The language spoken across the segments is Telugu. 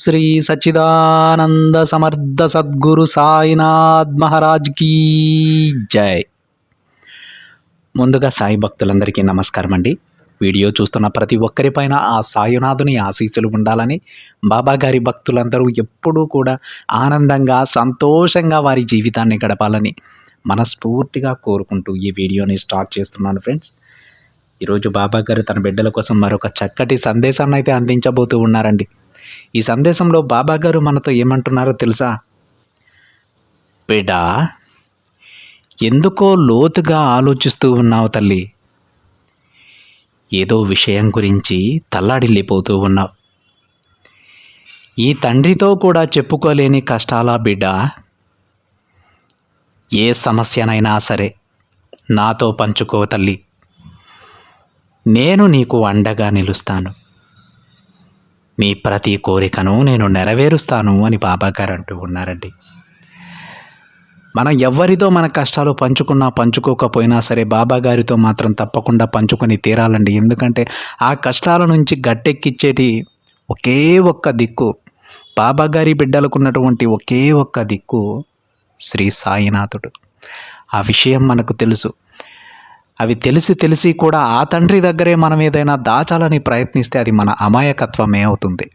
శ్రీ సచ్చిదానంద సమర్థ సద్గురు సాయినాథ్ మహారాజ్ కీ జై. ముందుగా సాయి భక్తులందరికీ నమస్కారం అండి. వీడియో చూస్తున్న ప్రతి ఒక్కరిపైన ఆ సాయినాథుని ఆశీస్సులు ఉండాలని, బాబాగారి భక్తులందరూ ఎప్పుడూ కూడా ఆనందంగా సంతోషంగా వారి జీవితాన్ని గడపాలని మనస్ఫూర్తిగా కోరుకుంటూ ఈ వీడియోని స్టార్ట్ చేస్తున్నాను ఫ్రెండ్స్. ఈరోజు బాబాగారు తన బిడ్డల కోసం మరొక చక్కటి సందేశాన్ని అయితే అందించబోతూ ఉన్నారండి. ఈ సందేశంలో బాబాగారు మనతో ఏమంటున్నారో తెలుసా? బిడ్డా, ఎందుకో లోతుగా ఆలోచిస్తూ ఉన్నావు తల్లి. ఏదో విషయం గురించి తల్లాడిల్లిపోతూ ఉన్నావు. ఈ తండ్రితో కూడా చెప్పుకోలేని కష్టాలా బిడ్డ? ఏ సమస్యనైనా సరే నాతో పంచుకో తల్లి, నేను నీకు అండగా నిలుస్తాను. నీ ప్రతి కోరికను నేను నెరవేరుస్తాను అని బాబాగారు అంటూ ఉన్నారండి. మనం ఎవరితో మన కష్టాలు పంచుకున్నా పంచుకోకపోయినా సరే బాబాగారితో మాత్రం తప్పకుండా పంచుకొని తీరాలండి. ఎందుకంటే ఆ కష్టాల నుంచి గట్టెక్కిచ్చేటి ఒకే ఒక్క దిక్కు, బాబాగారి బిడ్డలకు ఉన్నటువంటి ఒకే ఒక్క దిక్కు శ్రీ సాయినాథుడు. ఆ విషయం మనకు తెలుసు. అవి తెలిసి కూడా ఆ తండ్రి దగ్గరే మనం ఏదైనా దాచాలని ప్రయత్నిస్తే అది మన అమాయకత్వమే అవుతుంది.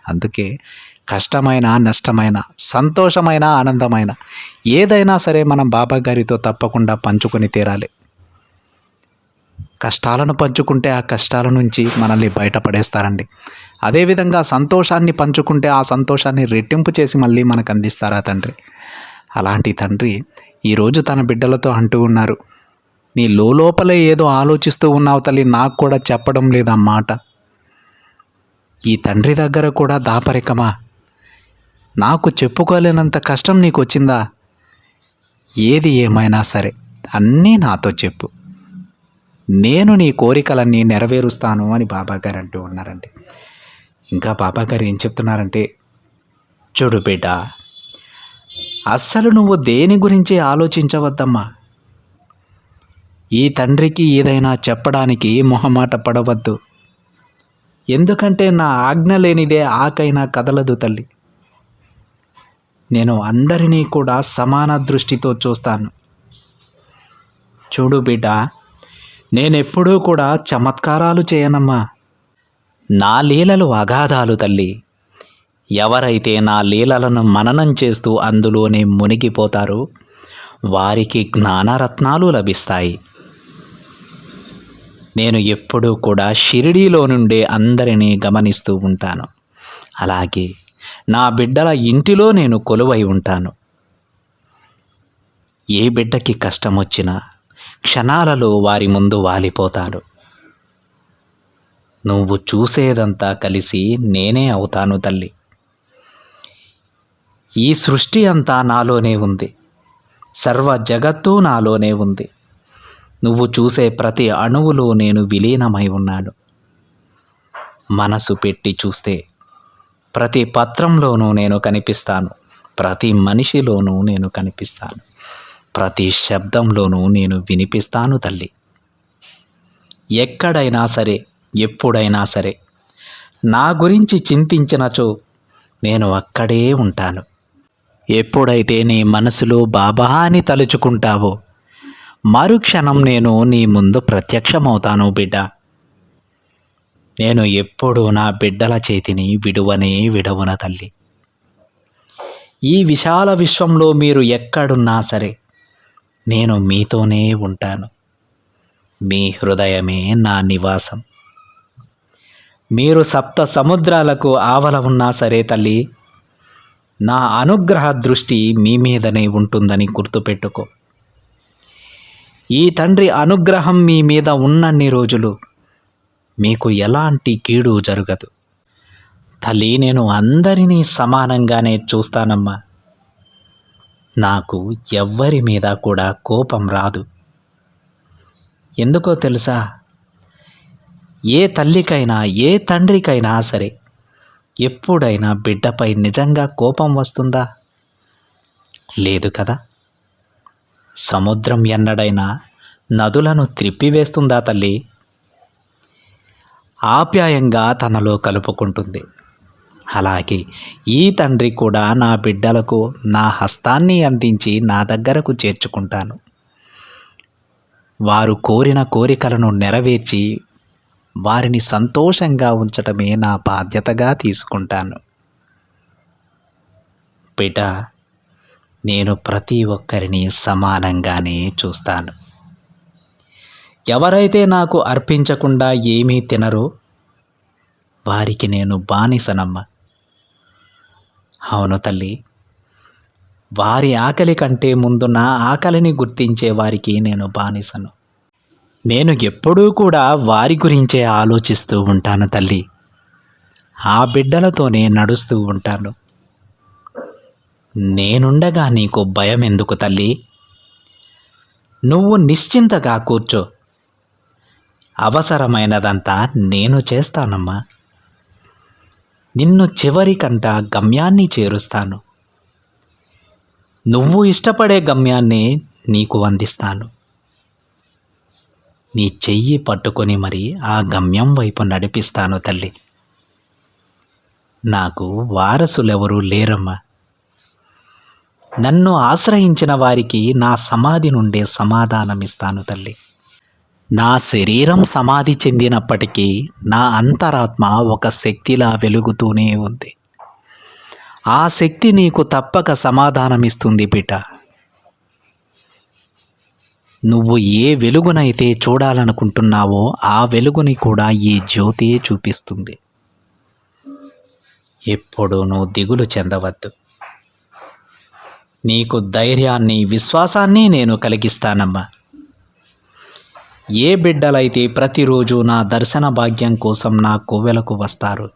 అందుకే కష్టమైన, నష్టమైన, సంతోషమైన, ఆనందమైన ఏదైనా సరే మనం బాబాగారితో తప్పకుండా పంచుకొని తీరాలి. కష్టాలను పంచుకుంటే ఆ కష్టాల నుంచి మనల్ని బయటపడేస్తారండి. అదేవిధంగా సంతోషాన్ని పంచుకుంటే ఆ సంతోషాన్ని రెట్టింపు చేసి మళ్ళీ మనకు అందిస్తారు ఆ తండ్రి. అలాంటి తండ్రి ఈరోజు తన బిడ్డలతో అంటూ ఉన్నారు, నీ లోపలే ఏదో ఆలోచిస్తూ ఉన్నావు తల్లి, నాకు కూడా చెప్పడం లేదన్నమాట. ఈ తండ్రి దగ్గర కూడా దాపరికమా? నాకు చెప్పుకోలేనంత కష్టం నీకు వచ్చిందా? ఏది ఏమైనా సరే అన్నీ నాతో చెప్పు, నేను నీ కోరికలన్నీ నెరవేరుస్తాను అని బాబాగారు అంటూ ఉన్నారండి. ఇంకా బాబాగారు ఏం చెప్తున్నారంటే, చూడు బిడ్డ, అస్సలు నువ్వు దేని గురించి ఆలోచించవద్దమ్మా. ఈ తండ్రికి ఏదైనా చెప్పడానికి మొహమాట పడవద్దు. ఎందుకంటే నా ఆజ్ఞ లేనిదే ఆకైనా కదలదు తల్లి. నేను అందరినీ కూడా సమాన దృష్టితో చూస్తాను. చూడు బిడ్డ, నేనెప్పుడూ కూడా చమత్కారాలు చేయనమ్మా. నా లీలలు అగాధాలు తల్లి. ఎవరైతే నా లీలలను మననం చేస్తూ అందులోనే మునిగిపోతారో వారికి జ్ఞానరత్నాలు లభిస్తాయి. నేను ఎప్పుడూ కూడా షిరిడీలో నుండే అందరినీ గమనిస్తూ ఉంటాను. అలాగే నా బిడ్డల ఇంటిలో నేను కొలువై ఉంటాను. ఏ బిడ్డకి కష్టం వచ్చినా క్షణాలలో వారి ముందు వాలిపోతాను. నువ్వు చూసేదంతా కలిసి నేనే అవుతాను తల్లి. ఈ సృష్టి అంతా నాలోనే ఉంది. సర్వ జగత్తు నాలోనే ఉంది. నువ్వు చూసే ప్రతి అణువులో నేను విలీనమై ఉన్నాను. మనసు పెట్టి చూస్తే ప్రతి పత్రంలోనూ నేను కనిపిస్తాను. ప్రతి మనిషిలోనూ నేను కనిపిస్తాను. ప్రతి శబ్దంలోనూ నేను వినిపిస్తాను తల్లి. ఎక్కడైనా సరే, ఎప్పుడైనా సరే నా గురించి చింతించినచో నేను అక్కడే ఉంటాను. ఎప్పుడైతే నీ మనసులో బాబా అని తలుచుకుంటావో మరుక్షణం నేను నీ ముందు ప్రత్యక్షమవుతాను బిడ్డ. నేను ఎప్పుడూ నా బిడ్డల చేతిని విడవన తల్లి. ఈ విశాల విశ్వంలో మీరు ఎక్కడున్నా సరే నేను మీతోనే ఉంటాను. మీ హృదయమే నా నివాసం. మీరు సప్త సముద్రాలకు ఆవల ఉన్నా సరే తల్లి, నా అనుగ్రహ దృష్టి మీ మీదనే ఉంటుందని గుర్తుపెట్టుకో. ఈ తండ్రి అనుగ్రహం మీ మీద ఉన్నన్ని రోజులు మీకు ఎలాంటి కీడు జరగదు తల్లి. నేను అందరినీ సమానంగానే చూస్తానమ్మా. నాకు ఎవ్వరి మీద కూడా కోపం రాదు. ఎందుకో తెలుసా? ఏ తల్లికైనా, ఏ తండ్రికైనా సరే ఎప్పుడైనా బిడ్డపై నిజంగా కోపం వస్తుందా? లేదు కదా. సముద్రం ఎన్నడైనా నదులను త్రిప్పివేస్తుందా తల్లి? ఆప్యాయంగా తనలో కలుపుకుంటుంది. అలాగే ఈ తండ్రి కూడా నా బిడ్డలకు నా హస్తాన్ని అందించి నా దగ్గరకు చేర్చుకుంటాను. వారు కోరిన కోరికలను నెరవేర్చి వారిని సంతోషంగా ఉంచటమే నా బాధ్యతగా తీసుకుంటాను. బిడ్డ, నేను ప్రతి ఒక్కరిని సమానంగానే చూస్తాను. ఎవరైతే నాకు అర్పించకుండా ఏమీ తినరో వారికి నేను బానిసనమ్మ. అవును తల్లి, వారి ఆకలి కంటే ముందు నా ఆకలిని గుర్తించే వారికి నేను బానిసను. నేను ఎప్పుడూ కూడా వారి గురించే ఆలోచిస్తూ ఉంటాను తల్లి. ఆ బిడ్డలతోనే నడుస్తూ ఉంటాను. నేనుండగా నీకు భయం ఎందుకు తల్లి? నువ్వు నిశ్చింతగా కూర్చో. అవసరమైనదంతా నేను చేస్తానమ్మా. నిన్ను చివరికంట గమ్యాన్ని చేరుస్తాను. నువ్వు ఇష్టపడే గమ్యాన్నే నీకు అందిస్తాను. నీ చెయ్యి పట్టుకొని మరి ఆ గమ్యం వైపు నడిపిస్తాను తల్లి. నాకు వారసులెవరూ లేరమ్మా. నన్ను ఆశ్రయించిన వారికి నా సమాధి నుండే సమాధానమిస్తాను తల్లి. నా శరీరం సమాధి చెందినప్పటికీ నా అంతరాత్మ ఒక శక్తిలా వెలుగుతూనే ఉంది. ఆ శక్తి నీకు తప్పక సమాధానమిస్తుంది బిడ్డ. నువ్వు ఏ వెలుగునైతే చూడాలనుకుంటున్నావో ఆ వెలుగుని కూడా ఈ జ్యోతి చూపిస్తుంది. ఎప్పుడూ నువ్వు దిగులు చెందవద్దు. నీకు ధైర్యాన్ని, విశ్వాసాన్ని నేను కలిగిస్తానమ్మా. ఏ బిడ్డలైతే ప్రతిరోజు నా దర్శన భాగ్యం కోసం నా కోవెలకు వస్తారు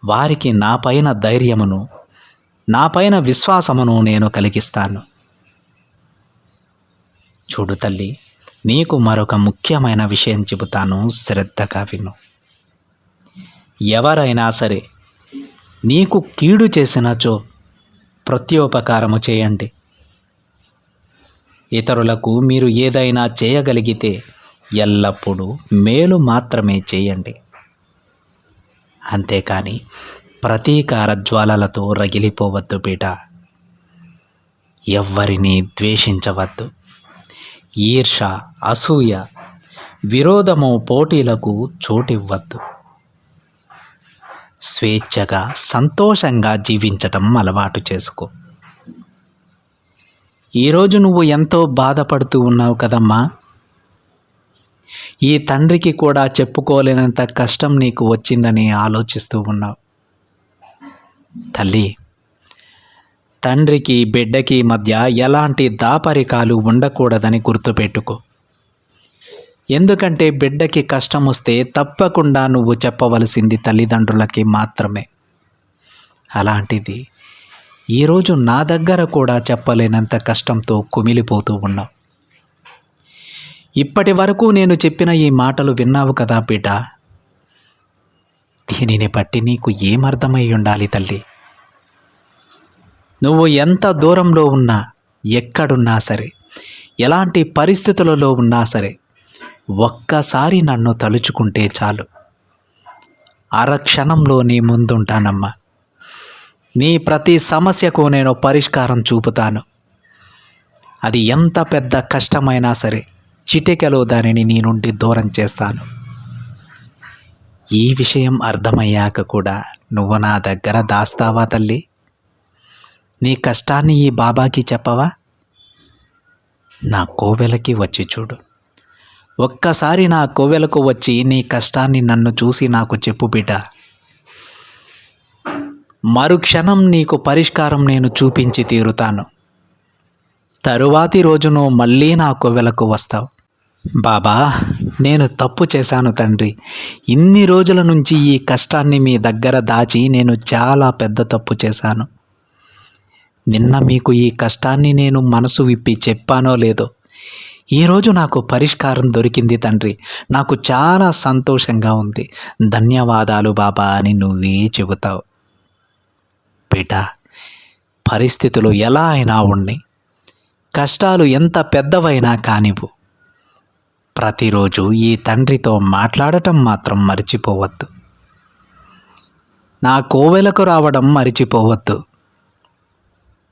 వారికి నా పైన ధైర్యమును, నా పైన విశ్వాసమును నేను కలిగిస్తాను. చూడు తల్లి, నీకు మరొక ముఖ్యమైన విషయం చెబుతాను, శ్రద్ధగా విను. ఎవరైనా సరే నీకు కీడు చేసినచో ప్రత్యోపకారము చేయండి. ఇతరులకు మీరు ఏదైనా చేయగలిగితే ఎల్లప్పుడూ మేలు మాత్రమే చేయండి. అంతేకాని ప్రతీకార జ్వాలలతో రగిలిపోవద్దు బిడ్డ. ఎవ్వరినీ ద్వేషించవద్దు. ఈర్ష, అసూయ, విరోధము, పోటీలకు చోటివ్వద్దు. స్వేచ్ఛగా, సంతోషంగా జీవించటం అలవాటు చేసుకో. ఈరోజు నువ్వు ఎంతో బాధపడుతూ ఉన్నావు కదమ్మా. ఈ తండ్రికి కూడా చెప్పుకోలేనంత కష్టం నీకు వచ్చిందని ఆలోచిస్తూ ఉన్నావు. తల్లి, తండ్రికి బిడ్డకి మధ్య ఎలాంటి దాపరికాలు ఉండకూడదని గుర్తుపెట్టుకో. ఎందుకంటే బిడ్డకి కష్టం వస్తే తప్పకుండా నువ్వు చెప్పవలసింది తల్లిదండ్రులకి మాత్రమే. అలాంటిది ఈరోజు నా దగ్గర కూడా చెప్పలేనంత కష్టంతో కుమిలిపోతూ ఉన్నావు. ఇప్పటి వరకు నేను చెప్పిన ఈ మాటలు విన్నావు కదా బిడ్డ. దీనిని బట్టి నీకు ఏమర్థమై ఉండాలి తల్లి? నువ్వు ఎంత దూరంలో ఉన్నా, ఎక్కడున్నా సరే, ఎలాంటి పరిస్థితులలో ఉన్నా సరే, ఒక్కసారి నన్ను తలుచుకుంటే చాలు. అరక్షణంలో నీ ముందుంటానమ్మా. నీ ప్రతి సమస్యకు నేను పరిష్కారం చూపుతాను. అది ఎంత పెద్ద కష్టమైనా సరే చిటికెలో దానిని నీ నుండి దూరం చేస్తాను. ఈ విషయం అర్థమయ్యాక కూడా నువ్వు నా దగ్గర దాస్తావా తల్లి? నీ కష్టాన్ని ఈ బాబాకి చెప్పవా? నా కోవెలకి వచ్చి చూడు. ఒక్కసారి నా కోవెలకు వచ్చి నీ కష్టాన్ని నన్ను చూసి నాకు చెప్పు బిడ్డ. మరుక్షణం నీకు పరిష్కారం నేను చూపించి తీరుతాను. తరువాతి రోజును మళ్ళీ నా కోవెలకు వస్తావు. బాబా, నేను తప్పు చేశాను తండ్రి. ఇన్ని రోజుల నుంచి ఈ కష్టాన్ని మీ దగ్గర దాచి నేను చాలా పెద్ద తప్పు చేశాను. నిన్న మీకు ఈ కష్టాన్ని నేను మనసు విప్పి చెప్పానో లేదో, ఈరోజు నాకు పరిష్కారం దొరికింది తండ్రి. నాకు చాలా సంతోషంగా ఉంది. ధన్యవాదాలు బాబా అని నువ్వే చెబుతావు. బిడ్డ, పరిస్థితులు ఎలా అయినా ఉన్నాయి, కష్టాలు ఎంత పెద్దవైనా కానివ్వు, ప్రతిరోజు ఈ తండ్రితో మాట్లాడటం మాత్రం మర్చిపోవద్దు. నా కోవెలకు రావడం మరిచిపోవద్దు.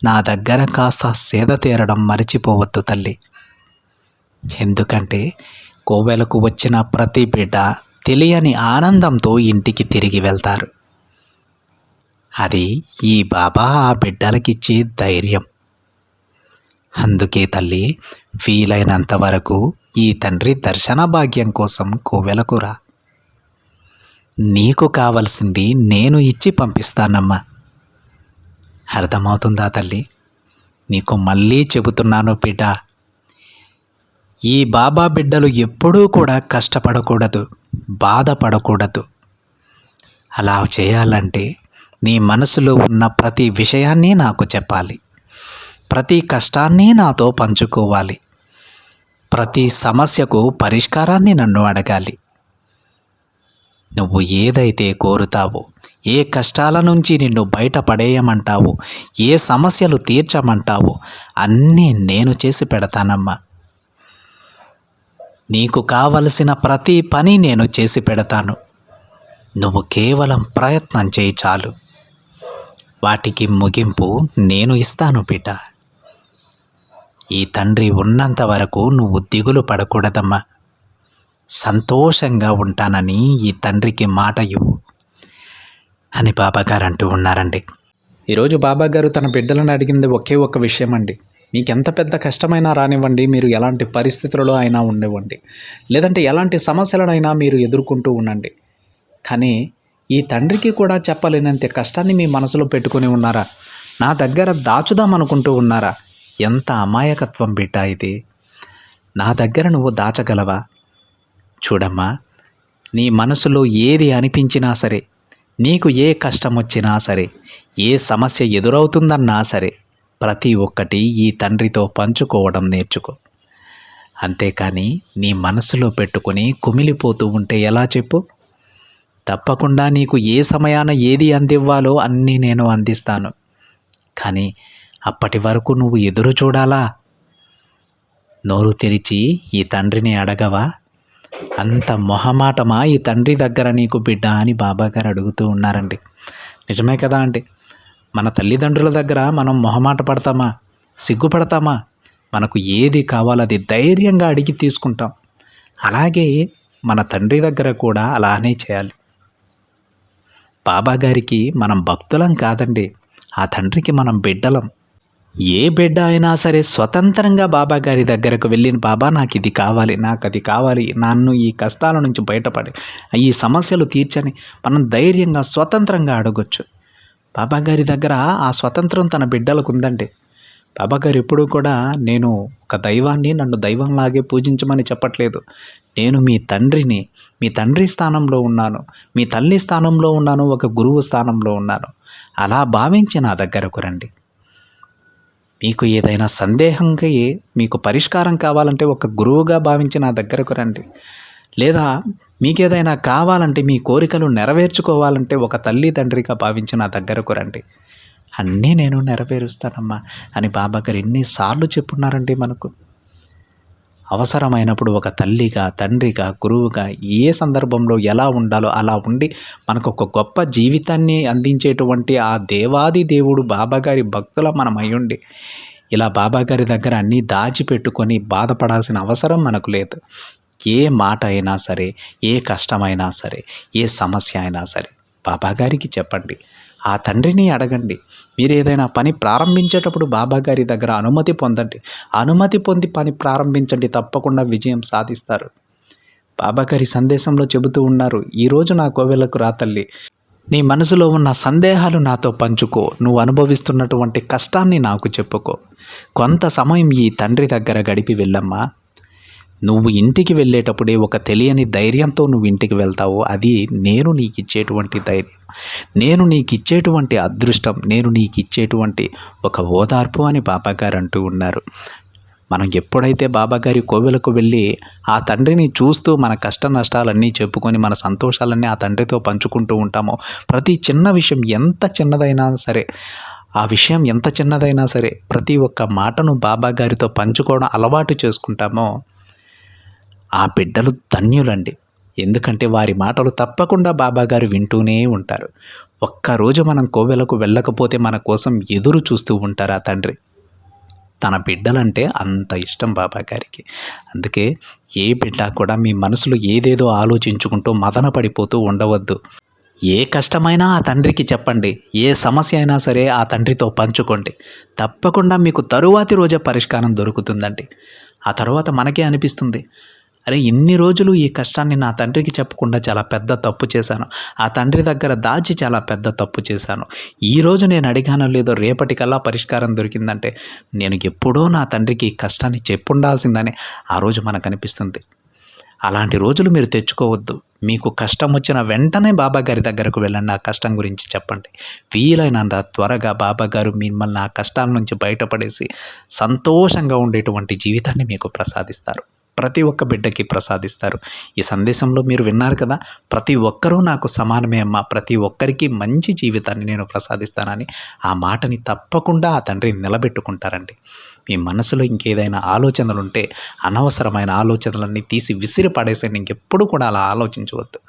నా దగ్గర కాస్త సేద తీరడం మరిచిపోవద్దు తల్లి. ఎందుకంటే కోవెలకు వచ్చిన ప్రతి బిడ్డ తెలియని ఆనందంతో ఇంటికి తిరిగి వెళ్తారు. అది ఈ బాబా ఆ బిడ్డలకిచ్చే ధైర్యం. అందుకే తల్లి, వీలైనంత వరకు ఈ తండ్రి దర్శన భాగ్యం కోసం కోవెలకు రా. నీకు కావలసింది నేను ఇచ్చి పంపిస్తానమ్మా. అర్థమవుతుందా తల్లి? నీకు మళ్ళీ చెబుతున్నాను బిడ్డ, ఈ బాబా బిడ్డలు ఎప్పుడూ కూడా కష్టపడకూడదు, బాధపడకూడదు. అలా చేయాలంటే నీ మనసులో ఉన్న ప్రతి విషయాన్ని నాకు చెప్పాలి, ప్రతి కష్టాన్ని నాతో పంచుకోవాలి, ప్రతి సమస్యకు పరిష్కారాన్ని నన్ను అడగాలి. నువ్వు ఏదైతే కోరుతావో, ఏ కష్టాల నుంచి నిన్ను బయటపడేయమంటావో, ఏ సమస్యలు తీర్చమంటావో అన్నీ నేను చేసి పెడతానమ్మా. నీకు కావలసిన ప్రతి పని నేను చేసి పెడతాను. నువ్వు కేవలం ప్రయత్నం చేయి చాలు. వాటికి ముగింపు నేను ఇస్తాను బిడ్డ. ఈ తండ్రి ఉన్నంత వరకు నువ్వు దిగులు పడకూడదమ్మా. సంతోషంగా ఉంటానని ఈ తండ్రికి మాట ఇవ్వు అని బాబాగారు అంటూ ఉన్నారండి. ఈరోజు బాబాగారు తన బిడ్డలను అడిగింది ఒకే ఒక్క విషయం అండి. మీకెంత పెద్ద కష్టమైనా రానివ్వండి, మీరు ఎలాంటి పరిస్థితులలో అయినా ఉండనివ్వండి, లేదంటే ఎలాంటి సమస్యలనైనా మీరు ఎదుర్కొంటూ ఉండండి, కానీ ఈ తండ్రికి కూడా చెప్పలేనంత కష్టాన్ని మీ మనసులో పెట్టుకొని ఉన్నారా? నా దగ్గర దాచుదాం అనుకుంటూ ఉన్నారా? ఎంత అమాయకత్వం బిడ్డ ఇది. నా దగ్గర నువ్వు దాచగలవా? చూడమ్మా, నీ మనసులో ఏది అనిపించినా సరే, నీకు ఏ కష్టం వచ్చినా సరే, ఏ సమస్య ఎదురవుతుందన్నా సరే, ప్రతి ఒక్కటి ఈ తండ్రితో పంచుకోవడం నేర్చుకో. అంతేకాని నీ మనసులో పెట్టుకొని కుమిలిపోతూ ఉంటే ఎలా చెప్పు? తప్పకుండా నీకు ఏ సమయాన ఏది అందివ్వాలో అన్నీ నేను అందిస్తాను. కానీ అప్పటి వరకు నువ్వు ఎదురు చూడాలా? నోరు తెరిచి ఈ తండ్రిని అడగవా? అంత మొహమాటమా ఈ తండ్రి దగ్గర నీకు బిడ్డ అని బాబాగారు అడుగుతూ ఉన్నారండి. నిజమే కదా అండి. మన తల్లిదండ్రుల దగ్గర మనం మొహమాట పడతామా, సిగ్గుపడతామా? మనకు ఏది కావాలో అది ధైర్యంగా అడిగి తీసుకుంటాం. అలాగే మన తండ్రి దగ్గర కూడా అలానే చేయాలి. బాబాగారికి మనం భక్తులం కాదండి, ఆ తండ్రికి మనం బిడ్డలం. ఏ బిడ్డ అయినా సరే స్వతంత్రంగా బాబాగారి దగ్గరకు వెళ్ళిన, బాబా నాకు ఇది కావాలి, నాకు అది కావాలి, నన్ను ఈ కష్టాల నుంచి బయటపడి ఈ సమస్యలు తీర్చని మనం ధైర్యంగా స్వతంత్రంగా అడగొచ్చు. బాబాగారి దగ్గర ఆ స్వతంత్రం తన బిడ్డలకు ఉందండి. బాబాగారు ఎప్పుడూ కూడా నేను ఒక దైవాన్ని, నన్ను దైవంలాగే పూజించమని చెప్పట్లేదు. నేను మీ తండ్రిని, మీ తండ్రి స్థానంలో ఉన్నాను, మీ తల్లి స్థానంలో ఉన్నాను, ఒక గురువు స్థానంలో ఉన్నాను. అలా భావించి నా దగ్గరకు రండి. మీకు ఏదైనా సందేహంకి మీకు పరిష్కారం కావాలంటే ఒక గురువుగా భావించి నా దగ్గరకు రండి. లేదా మీకేదైనా కావాలంటే, మీ కోరికలు నెరవేర్చుకోవాలంటే ఒక తల్లి తండ్రిగా భావించి నా దగ్గరకు రండి. అన్నీ నేను నెరవేరుస్తానమ్మా అని బాబాగారు ఎన్నిసార్లు చెప్పున్నారండి మనకు. అవసరమైనప్పుడు ఒక తల్లిగా, తండ్రిగా, గురువుగా ఏ సందర్భంలో ఎలా ఉండాలో అలా ఉండి మనకు ఒక గొప్ప జీవితాన్ని అందించేటువంటి ఆ దేవాది దేవుడు బాబాగారి భక్తుల మనం అయ్యుండి ఇలా బాబాగారి దగ్గర అన్నీ దాచిపెట్టుకొని బాధపడాల్సిన అవసరం మనకు లేదు. ఏ మాట అయినా సరే, ఏ కష్టమైనా సరే, ఏ సమస్య అయినా సరే బాబాగారికి చెప్పండి, ఆ తండ్రిని అడగండి. మీరు ఏదైనా పని ప్రారంభించేటప్పుడు బాబాగారి దగ్గర అనుమతి పొందండి. అనుమతి పొంది పని ప్రారంభించండి, తప్పకుండా విజయం సాధిస్తారు. బాబాగారి సందేశంలో చెబుతూ ఉన్నారు, ఈరోజు నా కోవెలకు రా తల్లి, నీ మనసులో ఉన్న సందేహాలు నాతో పంచుకో, నువ్వు అనుభవిస్తున్నటువంటి కష్టాన్ని నాకు చెప్పుకో, కొంత సమయం ఈ తండ్రి దగ్గర గడిపి వెళ్ళమ్మా. నువ్వు ఇంటికి వెళ్ళేటప్పుడే ఒక తెలియని ధైర్యంతో నువ్వు ఇంటికి వెళ్తావు. అది నేను నీకు ఇచ్చేటువంటి ధైర్యం, నేను నీకు ఇచ్చేటువంటి అదృష్టం, నేను నీకు ఇచ్చేటువంటి ఒక ఓదార్పు అని బాబాగారు అంటూ ఉన్నారు. మనం ఎప్పుడైతే బాబాగారి కోవెలకు వెళ్ళి ఆ తండ్రిని చూస్తూ మన కష్ట నష్టాలన్నీ చెప్పుకొని మన సంతోషాలన్నీ ఆ తండ్రితో పంచుకుంటూ ఉంటామో, ప్రతి చిన్న విషయం ఎంత చిన్నదైనా సరే, ఆ విషయం ఎంత చిన్నదైనా సరే ప్రతి ఒక్క మాటను బాబాగారితో పంచుకోవడం అలవాటు చేసుకుంటామో ఆ బిడ్డలు ధన్యులండి. ఎందుకంటే వారి మాటలు తప్పకుండా బాబాగారు వింటూనే ఉంటారు. ఒక్కరోజు మనం కోవెలకు వెళ్ళకపోతే మన కోసం ఎదురు చూస్తూ ఉంటారు ఆ తండ్రి. తన బిడ్డలంటే అంత ఇష్టం బాబాగారికి. అందుకే ఏ బిడ్డ కూడా మీ మనసులో ఏదేదో ఆలోచించుకుంటూ మదన పడిపోతూ ఉండవద్దు. ఏ కష్టమైనా ఆ తండ్రికి చెప్పండి. ఏ సమస్య అయినా సరే ఆ తండ్రితో పంచుకోండి. తప్పకుండా మీకు తరువాతి రోజే పరిష్కారం దొరుకుతుందండి. ఆ తర్వాత మనకే అనిపిస్తుంది, అరే ఇన్ని రోజులు ఈ కష్టాన్ని నా తండ్రికి చెప్పకుండా చాలా పెద్ద తప్పు చేశాను. ఆ తండ్రి దగ్గర దాచి చాలా పెద్ద తప్పు చేశాను. ఈరోజు నేను అడిగానో లేదో రేపటికల్లా పరిష్కారం దొరికిందంటే నేను ఎప్పుడో నా తండ్రికి ఈ కష్టాన్ని చెప్పుండాల్సిందని ఆ రోజు మనకు అనిపిస్తుంది. అలాంటి రోజులు మీరు తెచ్చుకోవద్దు. మీకు కష్టం వచ్చిన వెంటనే బాబాగారి దగ్గరకు వెళ్ళండి. ఆ కష్టం గురించి చెప్పండి. వీలైనంత త్వరగా బాబాగారు మిమ్మల్ని ఆ కష్టాల నుంచి బయటపడేసి సంతోషంగా ఉండేటువంటి జీవితాన్ని మీకు ప్రసాదిస్తారు. ప్రతి ఒక్క బిడ్డకి ప్రసాదిస్తారు. ఈ సందేశంలో మీరు విన్నారు కదా, ప్రతి ఒక్కరూ నాకు సమానమే అమ్మ, ప్రతి ఒక్కరికి మంచి జీవితాన్ని నేను ప్రసాదిస్తానని ఆ మాటని తప్పకుండా ఆ తండ్రి నిలబెట్టుకుంటారండి. మీ మనసులో ఇంకేదైనా ఆలోచనలు ఉంటే అనవసరమైన ఆలోచనలన్నీ తీసి విసిరి పడేసేయండి. ఇంకెప్పుడు కూడా అలా ఆలోచించవద్దు.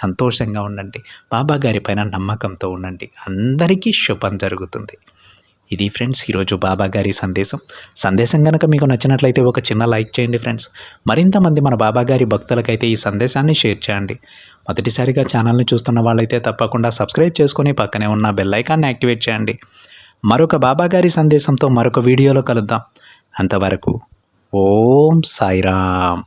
సంతోషంగా ఉండండి. బాబాగారి పైన నమ్మకంతో ఉండండి. అందరికీ శుభం జరుగుతుంది. ఇది ఫ్రెండ్స్ ఈరోజు బాబాగారి సందేశం కనుక మీకు నచ్చినట్లయితే ఒక చిన్న లైక్ చేయండి ఫ్రెండ్స్. మరింత మంది మన బాబాగారి భక్తులకైతే ఈ సందేశాన్ని షేర్ చేయండి. మొదటిసారిగా ఛానల్ని చూస్తున్న వాళ్ళైతే తప్పకుండా సబ్స్క్రైబ్ చేసుకొని పక్కనే ఉన్న బెల్ ఐకాన్ని యాక్టివేట్ చేయండి. మరొక బాబాగారి సందేశంతో మరొక వీడియోలో కలుద్దాం. అంతవరకు ఓం సాయిరామ్.